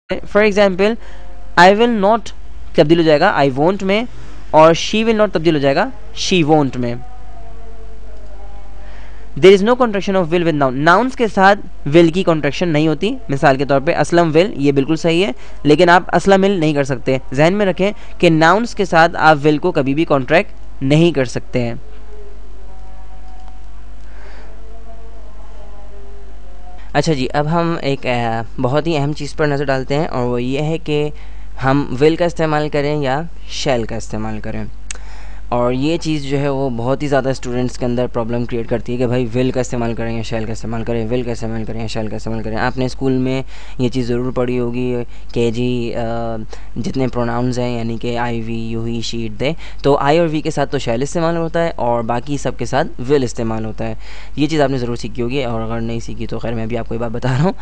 For example I will not तब्दील हो जाएगा आई वोंट में, और शी विल नॉट तब्दील हो जाएगा शी वोंट में। There is no contraction of will with noun, nouns के साथ विल की कॉन्ट्रैक्शन नहीं होती। मिसाल के तौर पे असलम विल, ये बिल्कुल सही है, लेकिन आप असलम विल नहीं कर सकते। जहन में रखें कि नाउन्स के साथ आप विल को कभी भी कॉन्ट्रैक्ट नहीं कर सकते हैं। अच्छा जी, अब हम एक बहुत ही अहम चीज़ पर नज़र डालते हैं, और वो ये है कि हम विल का इस्तेमाल करें या शैल का इस्तेमाल करें। और ये चीज़ जो है वो बहुत ही ज़्यादा स्टूडेंट्स के अंदर प्रॉब्लम क्रिएट करती है कि भाई विल का इस्तेमाल करें या शैल का इस्तेमाल करें, विल का इस्तेमाल करें या शैल का इस्तेमाल करें। आपने स्कूल में ये चीज़ ज़रूर पढ़ी होगी कि जी जितने प्रोनाउंस हैं, यानी कि I, we, you, he, she, it, they, तो आई और वी के साथ तो शैल इस्तेमाल होता है और बाकी सब के साथ विल इस्तेमाल होता है। ये चीज़ आपने ज़रूर सीखी होगी, और अगर नहीं सीखी तो खैर मैं भी आपको ये बात बता रहा हूँ।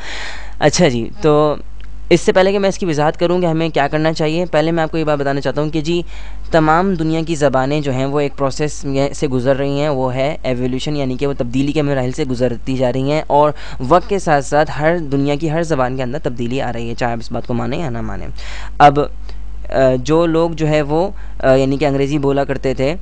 अच्छा जी, तो इससे पहले कि मैं इसकी वजाहत करूँ कि हमें क्या करना चाहिए, पहले मैं आपको ये बात बताना चाहता हूँ कि जी तमाम दुनिया की ज़बानें जो हैं वो एक प्रोसेस से गुज़र रही हैं, वो है एवोल्यूशन, यानी कि वो तब्दीली के मराहिल से गुजरती जा रही हैं, और वक्त के साथ साथ हर दुनिया की हर ज़बान के अंदर तब्दीली आ रही है, चाहे आप इस बात को माने या ना माने। अब जो लोग जो है वो यानी कि अंग्रेज़ी बोला करते थे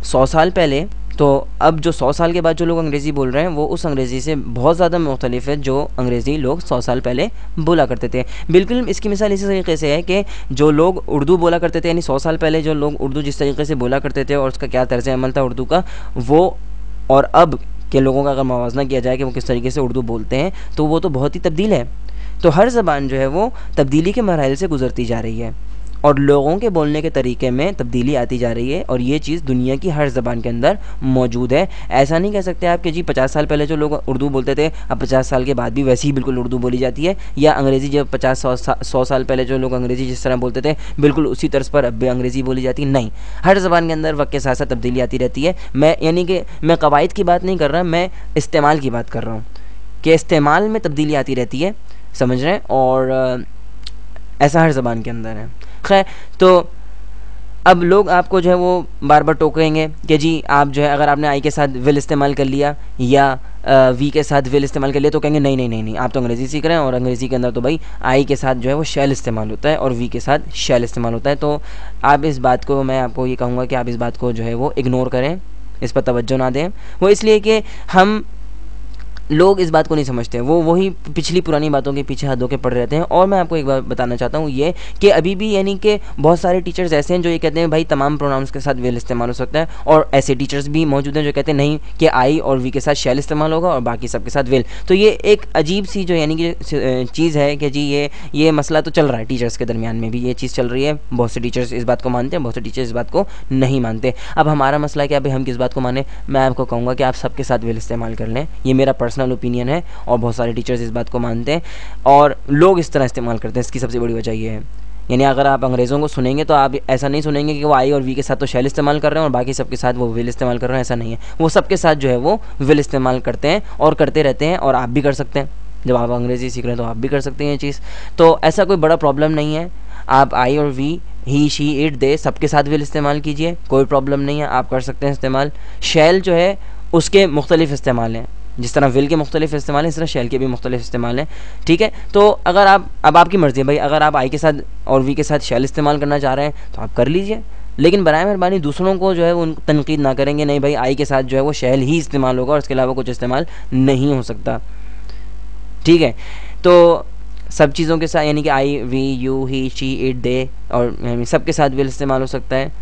100 साल पहले, तो अब जो 100 साल के बाद जो लोग अंग्रेज़ी बोल रहे हैं वो उस अंग्रेज़ी से बहुत ज़्यादा मुख्तलिफ है जो अंग्रेज़ी लोग 100 साल पहले बोला करते थे। बिल्कुल इसकी मिसाल इसी तरीके से है कि जो लोग उर्दू बोला करते थे, यानी 100 साल पहले जो लोग उर्दू जिस तरीके से बोला करते थे और उसका क्या तर्ज़ अमल था उर्दू का, वो और अब के लोगों का अगर मुवाज़ना किया जाए कि वो किस तरीके से उर्दू बोलते हैं, तो वो तो बहुत ही तब्दील है। तो हर ज़बान जो है वो तब्दीली के मराहिल से गुज़रती जा रही है, और लोगों के बोलने के तरीके में तब्दीली आती जा रही है, और ये चीज़ दुनिया की हर ज़बान के अंदर मौजूद है। ऐसा नहीं कह सकते आप कि जी 50 साल पहले जो लोग उर्दू बोलते थे अब 50 साल के बाद भी वैसी ही बिल्कुल उर्दू बोली जाती है, या अंग्रेज़ी जब 50-100 साल पहले जो लोग अंग्रेज़ी जिस तरह बोलते थे बिल्कुल उसी तर्ज पर अब भी अंग्रेज़ी बोली जाती है। नहीं, हर ज़बान के अंदर वक्त के साथ साथ तब्दीली आती रहती है। मैं यानी कि मैं कवायद की बात नहीं कर रहा, मैं इस्तेमाल की बात कर रहा हूँ कि इस्तेमाल में तब्दीली आती रहती है, समझ रहे हैं, और ऐसा हर ज़बान के अंदर है। खैर, तो अब लोग आपको जो है वो बार बार टोकेंगे कि जी आप जो है अगर आपने आई के साथ विल इस्तेमाल कर लिया या वी के साथ विल इस्तेमाल कर लिया तो कहेंगे नहीं नहीं नहीं नहीं, आप तो अंग्रेज़ी सीख रहे हैं, और अंग्रेज़ी के अंदर तो भाई आई के साथ जो है वो शैल इस्तेमाल होता है और वी के साथ शैल इस्तेमाल होता है। तो आप इस बात को, मैं आपको ये कहूँगा कि आप इस बात को जो है वो इग्नोर करें, इस पर तवज्जो ना दें। वो इसलिए कि हम लोग इस बात को नहीं समझते, वो वही पिछली पुरानी बातों के पीछे हाथ धो के पड़ रहते हैं। और मैं आपको एक बात बताना चाहता हूँ ये कि अभी भी यानी कि बहुत सारे टीचर्स ऐसे हैं जो ये कहते हैं भाई तमाम प्रोनाउंस के साथ विल इस्तेमाल हो सकता है, और ऐसे टीचर्स भी मौजूद हैं जो कहते हैं नहीं कि आई और वी के साथ शैल इस्तेमाल होगा और बाकी सब के साथ विल। तो ये एक अजीब सी जो यानी कि चीज़ है कि जी ये मसला तो चल रहा है टीचर्स के दरमियान में भी, ये चीज़ चल रही है। बहुत से टीचर्स इस बात को मानते हैं, बहुत से टीचर्स इस बात को नहीं मानते। अब हमारा मसला है कि भाई हम किस बात को माने। मैं आपको कहूँगा कि आप सबके साथ विल इस्तेमाल कर लें, ये मेरा पर्सनल ओपिनियन है, और बहुत सारे टीचर्स इस बात को मानते हैं और लोग इस तरह इस्तेमाल करते हैं। इसकी सबसे बड़ी वजह ये है, यानी अगर आप अंग्रेज़ों को सुनेंगे तो आप ऐसा नहीं सुनेंगे कि वो आई और वी के साथ तो शैल इस्तेमाल कर रहे हैं और बाकी सबके साथ वो विल इस्तेमाल कर रहे हैं, ऐसा नहीं है। वो सबके साथ जो है वो विल इस्तेमाल करते हैं और करते रहते हैं, और आप भी कर सकते हैं। जब आप अंग्रेज़ी सीख रहे हैं तो आप भी कर सकते हैं ये चीज़, तो ऐसा कोई बड़ा प्रॉब्लम नहीं है। आप आई और वी, ही, शी, इट, दे सबके साथ विल इस्तेमाल कीजिए, कोई प्रॉब्लम नहीं है, आप कर सकते हैं इस्तेमाल। शैल जो है उसके मुख्तलिफ इस्तेमाल हैं, जिस तरह विल के मुख्तलिफ इस्तेमाल है इस तरह शैल के भी मुख्तलिफ इस्तेमाल हैं, ठीक है। तो अगर आप, अब आपकी मर्ज़ी है भाई, अगर आप आई के साथ और वी के साथ शैल इस्तेमाल करना चाह रहे हैं तो आप कर लीजिए, लेकिन बराए मेहरबानी दूसरों को जो है वो तनकीद ना करेंगे, नहीं भाई आई के साथ जो है वो शैल ही इस्तेमाल होगा और इसके अलावा कुछ इस्तेमाल नहीं हो सकता, ठीक है। तो सब चीज़ों के साथ यानी कि I, we, you, he, she, it, they और सब के साथ विल इस्तेमाल हो सकता है,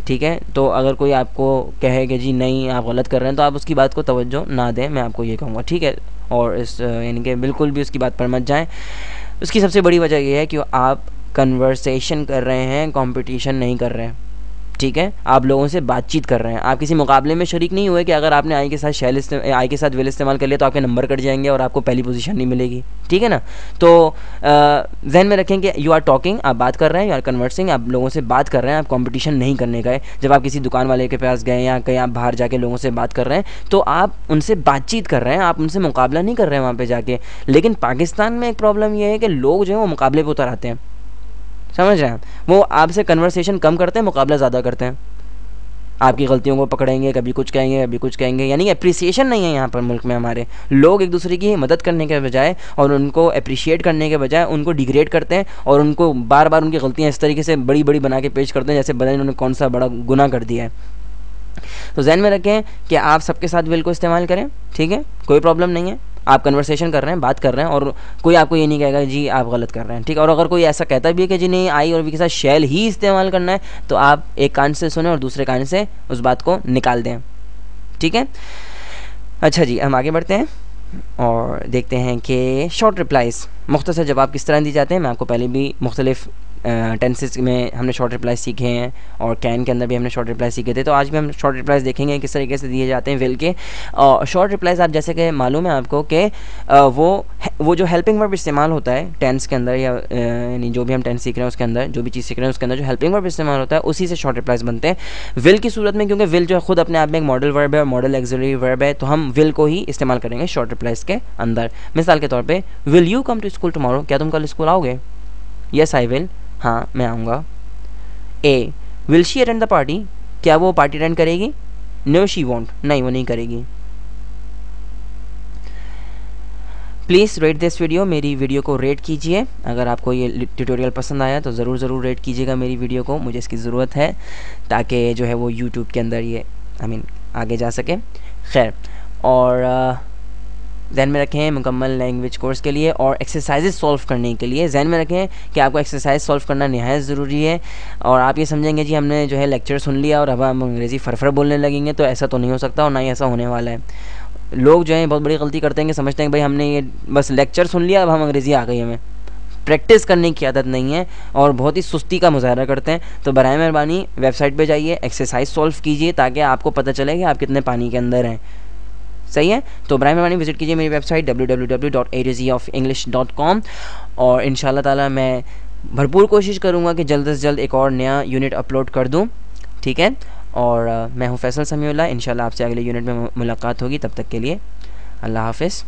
ठीक है। तो अगर कोई आपको कहे कि जी नहीं आप गलत कर रहे हैं तो आप उसकी बात को तवज्जो ना दें, मैं आपको ये कहूँगा, ठीक है। और इस यानी कि बिल्कुल भी उसकी बात पर मत जाएं। उसकी सबसे बड़ी वजह ये है कि आप कन्वर्सेशन कर रहे हैं, कंपटीशन नहीं कर रहे हैं, ठीक है। आप लोगों से बातचीत कर रहे हैं, आप किसी मुकाबले में शरीक नहीं हुए कि अगर आपने आई के साथ आई के साथ विल इस्तेमाल कर लिया तो आपके नंबर कट जाएंगे और आपको पहली पोजीशन नहीं मिलेगी, ठीक है ना। तो जहन में रखें कि यू आर टॉकिंग, आप बात कर रहे हैं, यू आर कन्वर्सिंग, आप लोगों से बात कर रहे हैं, आप कंपटीशन नहीं करने गए। जब आप किसी दुकान वाले के पास गए या कहीं आप बाहर जाके लोगों से बात कर रहे हैं तो आप उनसे बातचीत कर रहे हैं, आप उनसे मुकाबला नहीं कर रहे हैं वहाँ पर जाके। लेकिन पाकिस्तान में एक प्रॉब्लम यह है कि लोग जो है वो मुकाबले पर उतर आते हैं, समझ रहे हैं, वो आपसे कन्वर्सेशन कम करते हैं, मुकाबला ज़्यादा करते हैं। आपकी गलतियों को पकड़ेंगे, कभी कुछ कहेंगे कभी कुछ कहेंगे, यानी अप्रिसिएशन नहीं है यहाँ पर मुल्क में हमारे। लोग एक दूसरे की मदद करने के बजाय और उनको अप्रिशिएट करने के बजाय उनको डिग्रेड करते हैं और उनको बार बार उनकी गलतियाँ इस तरीके से बड़ी बड़ी बना के पेश करते हैं जैसे पता नहीं उन्होंने कौन सा बड़ा गुनाह कर दिया है। तो ज़हन में रखें कि आप सबके साथ विल को इस्तेमाल करें, ठीक है, कोई प्रॉब्लम नहीं है। आप कन्वर्सेशन कर रहे हैं, बात कर रहे हैं और कोई आपको ये नहीं कहेगा जी आप गलत कर रहे हैं, ठीक है। और अगर कोई ऐसा कहता भी है कि जी नहीं आई और वी के साथ शैल ही इस्तेमाल करना है, तो आप एक कान से सुने और दूसरे कान से उस बात को निकाल दें, ठीक है। अच्छा जी, हम आगे बढ़ते हैं और देखते हैं कि शॉर्ट रिप्लाइज़ मुख्तसर जवाब किस तरह दी जाते हैं। मैं आपको पहले भी मुख्तलिफ टेंसेस में हमने शॉर्ट रिप्लाई सीखे हैं और कैन के अंदर भी हमने शॉर्ट रिप्लाई सीखे थे। तो आज भी हम शॉर्ट रिप्लाइज देखेंगे किस तरीके से दिए जाते हैं विल के। शॉर्ट रिप्लाइज आप जैसे कि मालूम है आपको कि वो जो हेल्पिंग वर्ब इस्तेमाल होता है टेंस के अंदर या यानी जो भी हम टेंस सीख रहे हैं उसके अंदर, जो भी चीज़ सीख रहे हैं उसके अंदर जो हेल्पिंग वर्ब इस्तेमाल होता है उसी से शॉर्ट रिप्लाइज बनते हैं विल की सूरत में। क्योंकि विल जो है खुद अपने आप में एक मॉडल वर्ब है और मॉडल एक्सिलरी वर्ब है, तो हम विल को ही इस्तेमाल करेंगे शॉर्ट रिप्लाइज के अंदर। मिसाल के तौर पर will you come to school tomorrow, क्या तुम कल स्कूल आओगे? येस आई विल, हाँ मैं आऊँगा। A will she attend the party, क्या वो पार्टी अटेंड करेगी? नो शी वॉन्ट, नहीं वो नहीं करेगी। प्लीज़ रेट दिस वीडियो, मेरी वीडियो को रेट कीजिए। अगर आपको ये ट्यूटोरियल पसंद आया तो ज़रूर रेट कीजिएगा मेरी वीडियो को, मुझे इसकी ज़रूरत है ताकि जो है वो यूट्यूब के अंदर ये आगे जा सके। खैर, और ज़हन में रखें मुकम्मल लैंग्वेज कोर्स के लिए और एक्सरसाइजेज सॉल्व करने के लिए ज़हन में रखें कि आपको एक्सरसाइज सॉल्व करना नहायत ज़रूरी है। और आप ये समझेंगे जी हमने जो है लेक्चर सुन लिया और अब हम अंग्रेज़ी फरफर बोलने लगेंगे, तो ऐसा तो नहीं हो सकता और ना ही ऐसा होने वाला है। लोग जो हैं बहुत बड़ी गलती करते हैं कि समझते हैं कि भाई हमने ये बस लेक्चर सुन लिया अब हम अंग्रेज़ी आ गई, हमें प्रैक्टिस करने की आदत नहीं है और बहुत ही सुस्ती का मुजाहरा करते हैं। तो बराए मेहरबानी वेबसाइट पे जाइए, एक्सरसाइज सॉल्व कीजिए ताकि आपको पता चले कि आप कितने पानी के अंदर हैं। सही है, तो बराए मेहरबानी विजिट कीजिए मेरी वेबसाइट www.a2zof-english.com और इंशाल्लाह ताला मैं भरपूर कोशिश करूँगा कि जल्द से जल्द एक और नया यूनिट अपलोड कर दूँ, ठीक है। और मैं हूँ फैसल समीउल्लाह, इंशाल्लाह आपसे अगले यूनिट में मुलाकात होगी। तब तक के लिए अल्लाह हाफ़िज़।